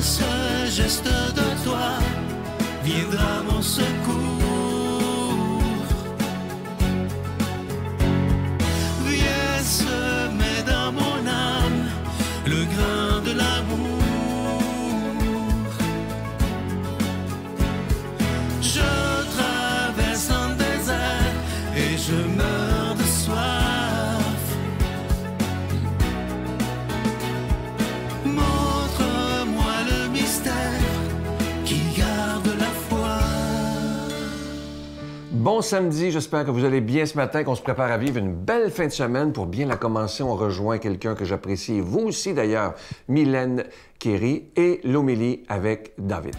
ce geste de toi viendra mon secours. Viens semer dans mon âme le grain de l'amour. Je traverse un désert et je meurs de soif. Montre-moi le mystère qui garde la foi. Bon samedi, j'espère que vous allez bien ce matin, qu'on se prépare à vivre une belle fin de semaine. Pour bien la commencer, on rejoint quelqu'un que j'apprécie, et vous aussi d'ailleurs, Mylène Kéry, et l'homélie avec David.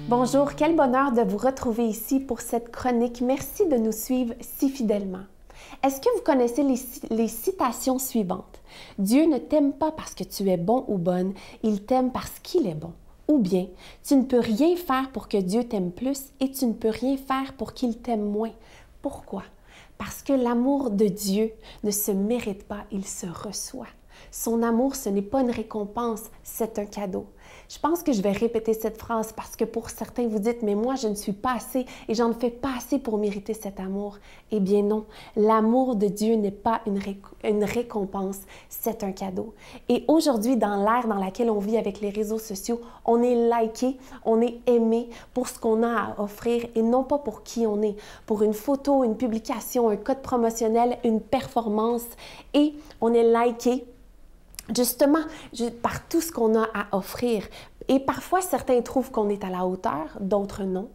Bonjour, quel bonheur de vous retrouver ici pour cette chronique. Merci de nous suivre si fidèlement. Est-ce que vous connaissez les citations suivantes? Dieu ne t'aime pas parce que tu es bon ou bonne, il t'aime parce qu'il est bon. Ou bien, tu ne peux rien faire pour que Dieu t'aime plus et tu ne peux rien faire pour qu'il t'aime moins. Pourquoi? Parce que l'amour de Dieu ne se mérite pas, il se reçoit. Son amour, ce n'est pas une récompense, c'est un cadeau. Je pense que je vais répéter cette phrase parce que pour certains, vous dites « mais moi, je ne suis pas assez et j'en fais pas assez pour mériter cet amour ». Eh bien non, l'amour de Dieu n'est pas une récompense, c'est un cadeau. Et aujourd'hui, dans l'ère dans laquelle on vit avec les réseaux sociaux, on est liké, on est aimé pour ce qu'on a à offrir et non pas pour qui on est, pour une photo, une publication, un code promotionnel, une performance. Et on est liké justement par tout ce qu'on a à offrir. Et parfois, certains trouvent qu'on est à la hauteur, d'autres non.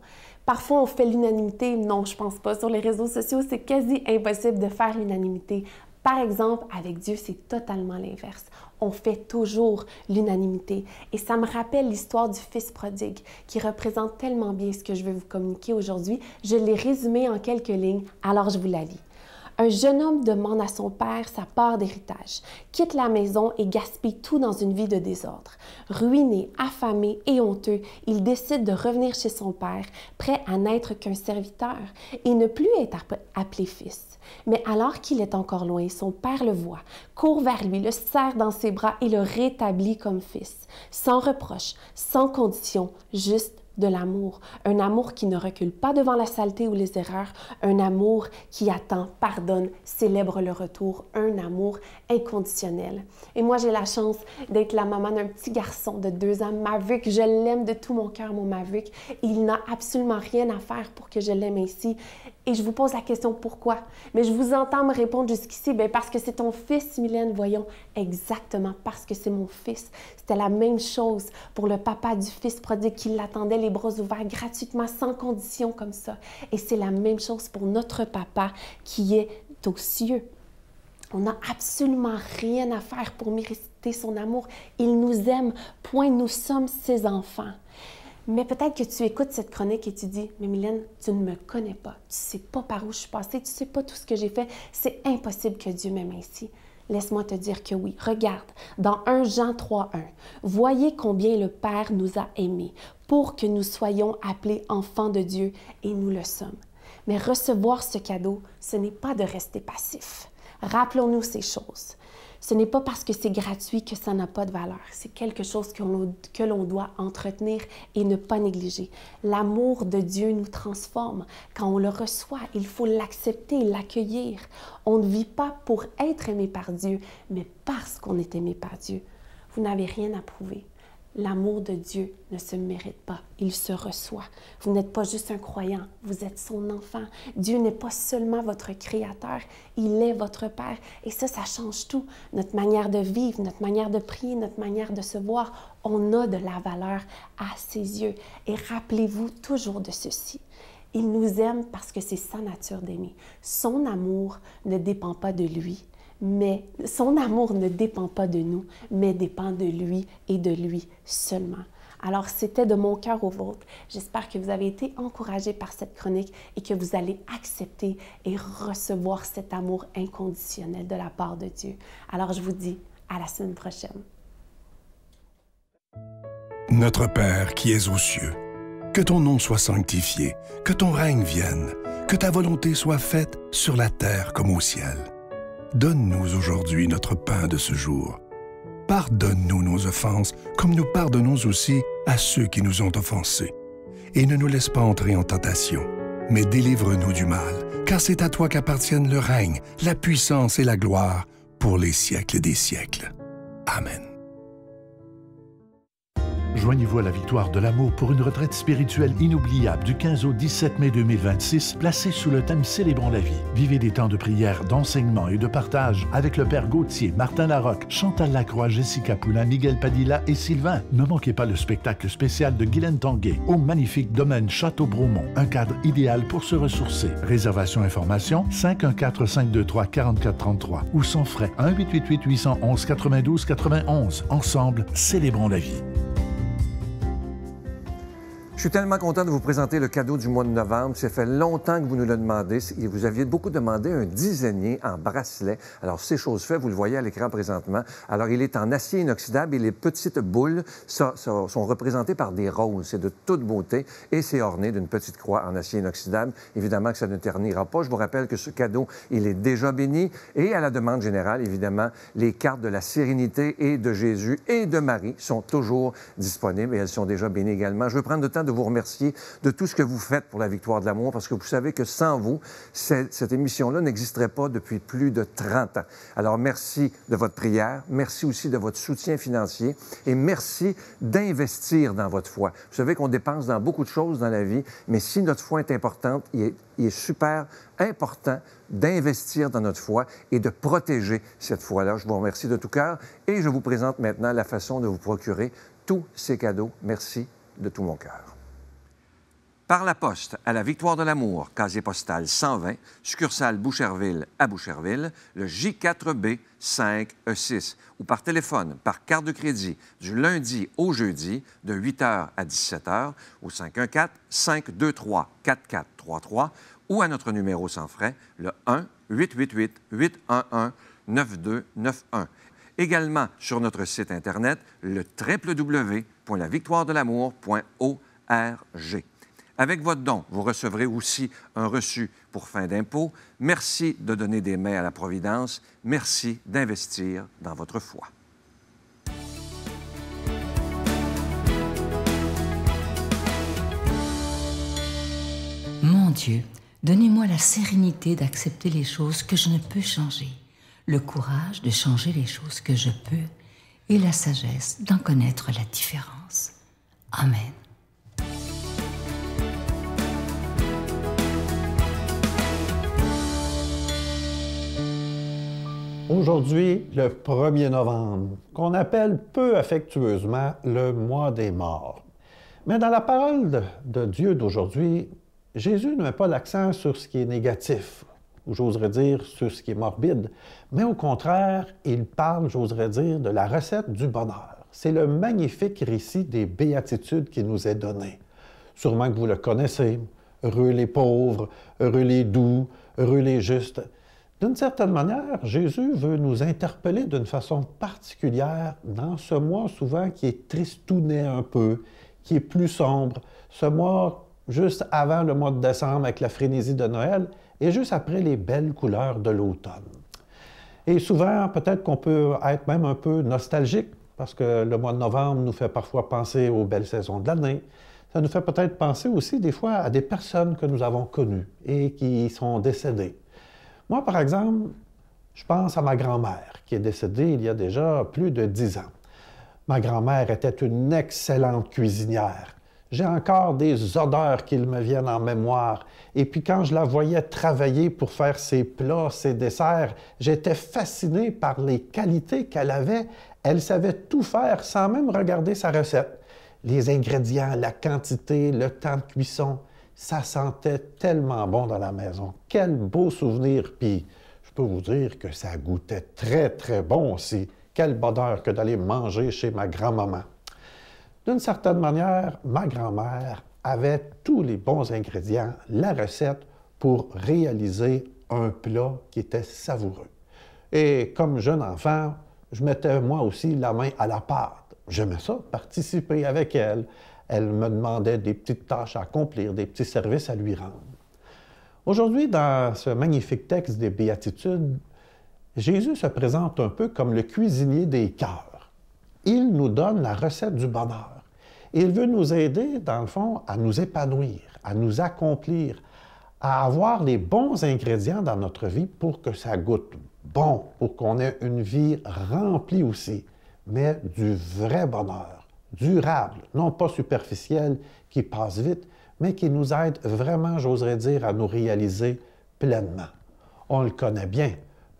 Parfois, on fait l'unanimité. Non, je pense pas. Sur les réseaux sociaux, c'est quasi impossible de faire l'unanimité. Par exemple, avec Dieu, c'est totalement l'inverse. On fait toujours l'unanimité. Et ça me rappelle l'histoire du fils prodigue qui représente tellement bien ce que je veux vous communiquer aujourd'hui. Je l'ai résumé en quelques lignes, alors je vous la lis. Un jeune homme demande à son père sa part d'héritage, quitte la maison et gaspille tout dans une vie de désordre. Ruiné, affamé et honteux, il décide de revenir chez son père, prêt à n'être qu'un serviteur et ne plus être appelé fils. Mais alors qu'il est encore loin, son père le voit, court vers lui, le serre dans ses bras et le rétablit comme fils, sans reproche, sans condition, juste de l'amour, un amour qui ne recule pas devant la saleté ou les erreurs, un amour qui attend, pardonne, célèbre le retour, un amour inconditionnel. Et moi, j'ai la chance d'être la maman d'un petit garçon de 2 ans, Maverick. Je l'aime de tout mon cœur, mon Maverick. Il n'a absolument rien à faire pour que je l'aime ainsi. Et je vous pose la question, pourquoi? Mais je vous entends me répondre jusqu'ici, bien parce que c'est ton fils, Mylène, voyons. Exactement, parce que c'est mon fils. C'était la même chose pour le papa du fils prodigue qui l'attendait les bras ouverts gratuitement, sans condition comme ça. Et c'est la même chose pour notre papa qui est aux cieux. On n'a absolument rien à faire pour mériter son amour. Il nous aime, point, nous sommes ses enfants. Mais peut-être que tu écoutes cette chronique et tu dis « Mais Mylène, tu ne me connais pas, tu ne sais pas par où je suis passée, tu ne sais pas tout ce que j'ai fait, c'est impossible que Dieu m'aime ainsi. » Laisse-moi te dire que oui. Regarde, dans 1 Jean 3:1, « Voyez combien le Père nous a aimés pour que nous soyons appelés enfants de Dieu et nous le sommes. » Mais recevoir ce cadeau, ce n'est pas de rester passif. Rappelons-nous ces choses. Ce n'est pas parce que c'est gratuit que ça n'a pas de valeur. C'est quelque chose que l'on doit entretenir et ne pas négliger. L'amour de Dieu nous transforme. Quand on le reçoit, il faut l'accepter, l'accueillir. On ne vit pas pour être aimé par Dieu, mais parce qu'on est aimé par Dieu. Vous n'avez rien à prouver. L'amour de Dieu ne se mérite pas, il se reçoit. Vous n'êtes pas juste un croyant, vous êtes son enfant. Dieu n'est pas seulement votre créateur, il est votre Père. Et ça change tout. Notre manière de vivre, notre manière de prier, notre manière de se voir, on a de la valeur à ses yeux. Et rappelez-vous toujours de ceci. Il nous aime parce que c'est sa nature d'aimer. Son amour ne dépend pas de lui. Mais son amour ne dépend pas de nous, mais dépend de lui et de lui seulement. Alors, c'était de mon cœur au vôtre. J'espère que vous avez été encouragés par cette chronique et que vous allez accepter et recevoir cet amour inconditionnel de la part de Dieu. Alors, je vous dis à la semaine prochaine. Notre Père qui es aux cieux, Que ton nom soit sanctifié, que ton règne vienne, que ta volonté soit faite sur la terre comme au ciel. Donne-nous aujourd'hui notre pain de ce jour. Pardonne-nous nos offenses, comme nous pardonnons aussi à ceux qui nous ont offensés. Et ne nous laisse pas entrer en tentation, mais délivre-nous du mal, car c'est à toi qu'appartiennent le règne, la puissance et la gloire pour les siècles des siècles. Amen. Joignez-vous à la Victoire de l'amour pour une retraite spirituelle inoubliable du 15 au 17 mai 2026, placée sous le thème Célébrons la vie. Vivez des temps de prière, d'enseignement et de partage avec le Père Gauthier, Martin Larocque, Chantal Lacroix, Jessica Poulain, Miguel Padilla et Sylvain. Ne manquez pas le spectacle spécial de Guylaine Tanguay au magnifique domaine Château-Bromont, un cadre idéal pour se ressourcer. Réservation information 514-523-4433 ou sans frais 1-888-811-92-91. Ensemble, célébrons la vie. Je suis tellement content de vous présenter le cadeau du mois de novembre. Ça fait longtemps que vous nous le demandez. Vous aviez beaucoup demandé un dizainier en bracelet. Alors, c'est chose faite. Vous le voyez à l'écran présentement. Alors, il est en acier inoxydable et les petites boules sont représentées par des roses. C'est de toute beauté et c'est orné d'une petite croix en acier inoxydable. Évidemment que ça ne ternira pas. Je vous rappelle que ce cadeau, il est déjà béni. Et à la demande générale, évidemment, les cartes de la Sérénité et de Jésus et de Marie sont toujours disponibles et elles sont déjà bénies également. Je veux prendre le temps de vous remercier de tout ce que vous faites pour la Victoire de l'amour, parce que vous savez que sans vous, cette émission-là n'existerait pas depuis plus de 30 ans. Alors, merci de votre prière, merci aussi de votre soutien financier et merci d'investir dans votre foi. Vous savez qu'on dépense dans beaucoup de choses dans la vie, mais si notre foi est importante, il est super important d'investir dans notre foi et de protéger cette foi-là. Je vous remercie de tout cœur et je vous présente maintenant la façon de vous procurer tous ces cadeaux. Merci de tout mon cœur. Par la poste à la Victoire de l'amour, casier postal 120, succursale Boucherville à Boucherville, le J4B 5E6, ou par téléphone, par carte de crédit, du lundi au jeudi, de 8h à 17h, au 514-523-4433, ou à notre numéro sans frais, le 1-888-811-9291. Également sur notre site Internet, le www.lavictoiredelamour.org. Avec votre don, vous recevrez aussi un reçu pour fin d'impôt. Merci de donner des mains à la Providence. Merci d'investir dans votre foi. Mon Dieu, donnez-moi la sérénité d'accepter les choses que je ne peux changer, le courage de changer les choses que je peux et la sagesse d'en connaître la différence. Amen. Aujourd'hui, le 1er novembre, qu'on appelle peu affectueusement le mois des morts. Mais dans la parole de Dieu d'aujourd'hui, Jésus ne met pas l'accent sur ce qui est négatif, ou j'oserais dire sur ce qui est morbide, mais au contraire, il parle, j'oserais dire, de la recette du bonheur. C'est le magnifique récit des béatitudes qui nous est donné. Sûrement que vous le connaissez. Heureux les pauvres, heureux les doux, heureux les justes. D'une certaine manière, Jésus veut nous interpeller d'une façon particulière dans ce mois souvent qui est tristounet un peu, qui est plus sombre, ce mois juste avant le mois de décembre avec la frénésie de Noël et juste après les belles couleurs de l'automne. Et souvent, peut-être qu'on peut être même un peu nostalgique parce que le mois de novembre nous fait parfois penser aux belles saisons de l'année. Ça nous fait peut-être penser aussi des fois à des personnes que nous avons connues et qui sont décédées. Moi, par exemple, je pense à ma grand-mère, qui est décédée il y a déjà plus de 10 ans. Ma grand-mère était une excellente cuisinière. J'ai encore des odeurs qui me viennent en mémoire. Et puis quand je la voyais travailler pour faire ses plats, ses desserts, j'étais fasciné par les qualités qu'elle avait. Elle savait tout faire sans même regarder sa recette. Les ingrédients, la quantité, le temps de cuisson. Ça sentait tellement bon dans la maison. Quel beau souvenir! Puis, je peux vous dire que ça goûtait très, très bon aussi. Quel bonheur que d'aller manger chez ma grand-maman. D'une certaine manière, ma grand-mère avait tous les bons ingrédients, la recette pour réaliser un plat qui était savoureux. Et comme jeune enfant, je mettais moi aussi la main à la pâte. J'aimais ça, participer avec elle Elle me demandait des petites tâches à accomplir, des petits services à lui rendre. Aujourd'hui, dans ce magnifique texte des Béatitudes, Jésus se présente un peu comme le cuisinier des cœurs. Il nous donne la recette du bonheur. Il veut nous aider, dans le fond, à nous épanouir, à nous accomplir, à avoir les bons ingrédients dans notre vie pour que ça goûte bon, pour qu'on ait une vie remplie aussi, mais du vrai bonheur, durable, non pas superficiel, qui passe vite, mais qui nous aide vraiment, j'oserais dire, à nous réaliser pleinement. On le connaît bien.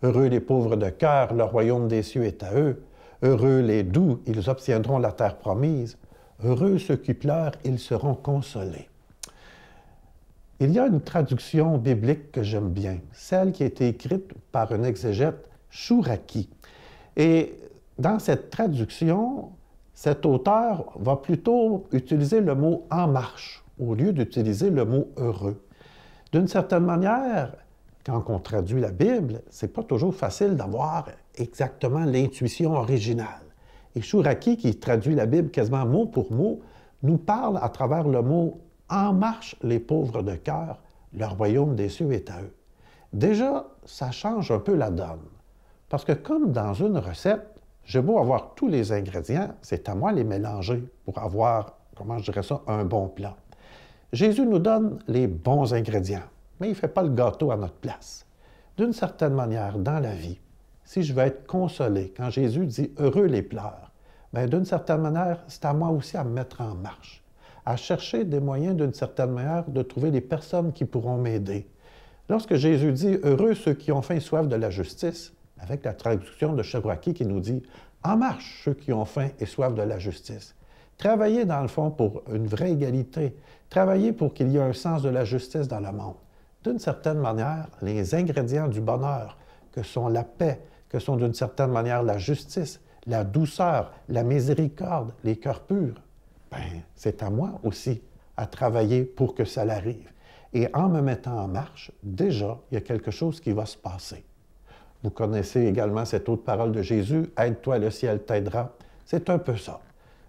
Heureux les pauvres de cœur, le royaume des cieux est à eux. Heureux les doux, ils obtiendront la terre promise. Heureux ceux qui pleurent, ils seront consolés. Il y a une traduction biblique que j'aime bien, celle qui a été écrite par un exégète, Chouraki. Et dans cette traduction, cet auteur va plutôt utiliser le mot « en marche » au lieu d'utiliser le mot « heureux ». D'une certaine manière, quand on traduit la Bible, c'est pas toujours facile d'avoir exactement l'intuition originale. Et Chouraki, qui traduit la Bible quasiment mot pour mot, nous parle à travers le mot « En marche les pauvres de cœur, le royaume des cieux est à eux ». Déjà, ça change un peu la donne. Parce que comme dans une recette, j'ai beau avoir tous les ingrédients, c'est à moi de les mélanger pour avoir, comment je dirais ça, un bon plat. Jésus nous donne les bons ingrédients, mais il ne fait pas le gâteau à notre place. D'une certaine manière, dans la vie, si je veux être consolé, quand Jésus dit « heureux les pleurs », bien, d'une certaine manière, c'est à moi aussi à me mettre en marche, à chercher des moyens, d'une certaine manière, de trouver des personnes qui pourront m'aider. Lorsque Jésus dit « heureux ceux qui ont faim et soif de la justice », avec la traduction de Chouraki qui nous dit « en marche ceux qui ont faim et soif de la justice ». Travailler, dans le fond, pour une vraie égalité, travailler pour qu'il y ait un sens de la justice dans le monde. D'une certaine manière, les ingrédients du bonheur, que sont la paix, que sont d'une certaine manière la justice, la douceur, la miséricorde, les cœurs purs, bien, c'est à moi aussi à travailler pour que ça l'arrive. Et en me mettant en marche, déjà, il y a quelque chose qui va se passer. Vous connaissez également cette autre parole de Jésus, « Aide-toi, le ciel t'aidera ». C'est un peu ça.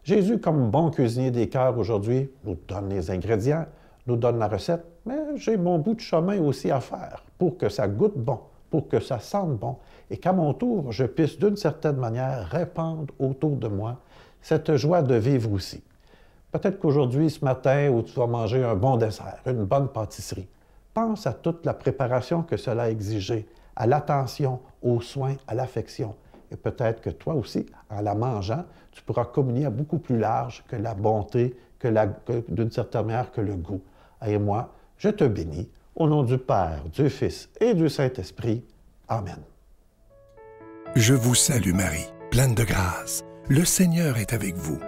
Jésus, comme bon cuisinier des cœurs aujourd'hui, nous donne les ingrédients, nous donne la recette, mais j'ai mon bout de chemin aussi à faire pour que ça goûte bon, pour que ça sente bon, et qu'à mon tour, je puisse d'une certaine manière répandre autour de moi cette joie de vivre aussi. Peut-être qu'aujourd'hui, ce matin, où tu vas manger un bon dessert, une bonne pâtisserie, pense à toute la préparation que cela a exigé, à l'attention, aux soins, à l'affection. Et peut-être que toi aussi, en la mangeant, tu pourras communier à beaucoup plus large que la bonté, d'une certaine manière, que le goût. Et moi, je te bénis, au nom du Père, du Fils et du Saint-Esprit. Amen. Je vous salue Marie, pleine de grâce. Le Seigneur est avec vous.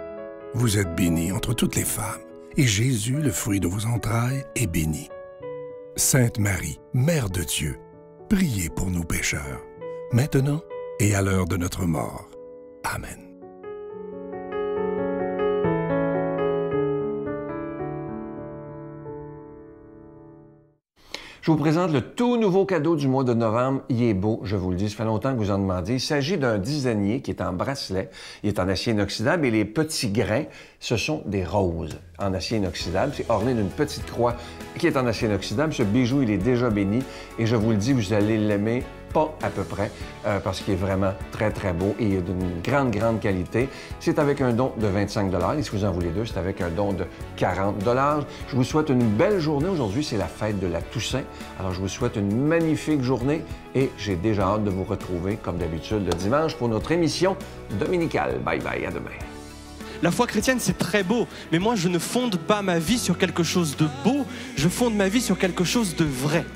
Vous êtes bénie entre toutes les femmes, et Jésus, le fruit de vos entrailles, est béni. Sainte Marie, Mère de Dieu, priez pour nous pécheurs, maintenant et à l'heure de notre mort. Amen. Je vous présente le tout nouveau cadeau du mois de novembre. Il est beau, je vous le dis, ça fait longtemps que vous en demandez. Il s'agit d'un dizainier qui est en bracelet. Il est en acier inoxydable et les petits grains, ce sont des roses en acier inoxydable. C'est orné d'une petite croix qui est en acier inoxydable. Ce bijou, il est déjà béni et je vous le dis, vous allez l'aimer pas à peu près, parce qu'il est vraiment très, très beau et il est d'une grande, grande qualité. C'est avec un don de 25 $. Et si vous en voulez deux, c'est avec un don de 40 $. Je vous souhaite une belle journée. Aujourd'hui, c'est la fête de la Toussaint. Alors, je vous souhaite une magnifique journée et j'ai déjà hâte de vous retrouver, comme d'habitude, le dimanche pour notre émission dominicale. Bye bye, à demain. La foi chrétienne, c'est très beau, mais moi, je ne fonde pas ma vie sur quelque chose de beau, je fonde ma vie sur quelque chose de vrai.